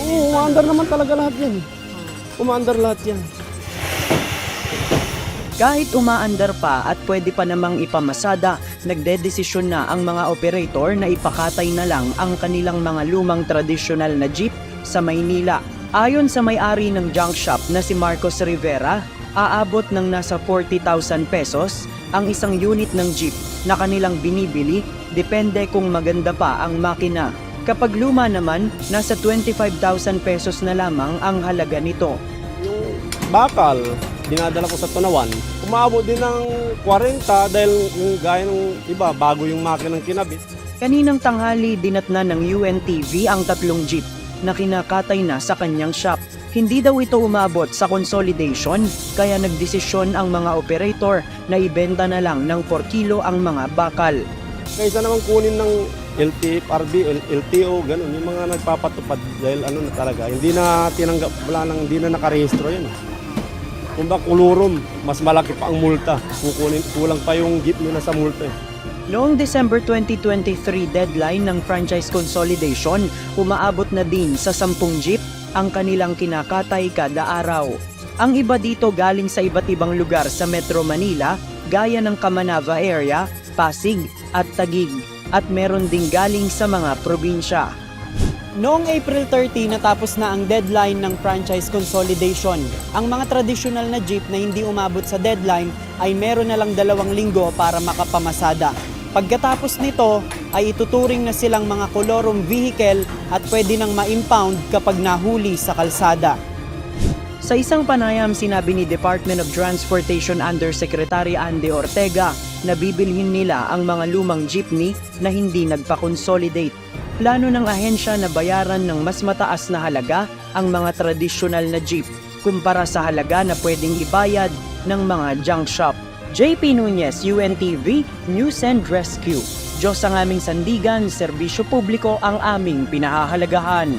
Oo, umaandar naman talaga lahat yan. Umaandar lahat yan. Kahit umaandar pa at pwede pa namang ipamasada, nagdedesisyon na ang mga operator na ipakatay na lang ang kanilang mga lumang tradisyonal na jeep sa Maynila. Ayon sa may-ari ng junk shop na si Marcos Rivera, aabot ng nasa 40,000 pesos ang isang unit ng jeep na kanilang binibili, depende kung maganda pa ang makina. Kapag luma naman, nasa 25,000 pesos na lamang ang halaga nito. Yung bakal, dinadala ko sa Tunawan, umabot din ng 40 dahil yung gaya ng iba, bago yung makinang kinabit. Kaninang tanghali dinatna ng UNTV ang 3 jeep na kinakatay na sa kanyang shop. Hindi daw ito umabot sa consolidation, kaya nagdesisyon ang mga operator na ibenta na lang ng 4 kilo ang mga bakal. Kaysa naman kunin ng LTFRB, LTO, ganun, yung mga nagpapatupad dahil ano na talaga, hindi na tinanggap, hindi na nakarehistro yun. Kung ba kulurum, mas malaki pa ang multa. Kulang pa yung jeep nila sa multa. Noong December 2023 deadline ng franchise consolidation, umaabot na din sa 10 jeep ang kanilang kinakatay kada araw. Ang iba dito galing sa iba't ibang lugar sa Metro Manila, gaya ng Camanava area, Pasig at Taguig, at meron ding galing sa mga probinsya. Noong April 30 natapos na ang deadline ng franchise consolidation. Ang mga tradisyonal na jeep na hindi umabot sa deadline ay meron na lang 2 linggo para makapamasada. Pagkatapos nito ay ituturing na silang mga kolorum vehicle at pwede nang ma-impound kapag nahuli sa kalsada. Sa isang panayam, sinabi ni Department of Transportation Undersecretary Andy Ortega na bibilhin nila ang mga lumang jeepney na hindi nagpa-consolidate. Plano ng ahensya na bayaran ng mas mataas na halaga ang mga tradisyonal na jeep kumpara sa halaga na pwedeng ibayad ng mga junk shop. JP Nunez, UNTV, News and Rescue. Diyos ang aming sandigan, serbisyo publiko ang aming pinahahalagahan.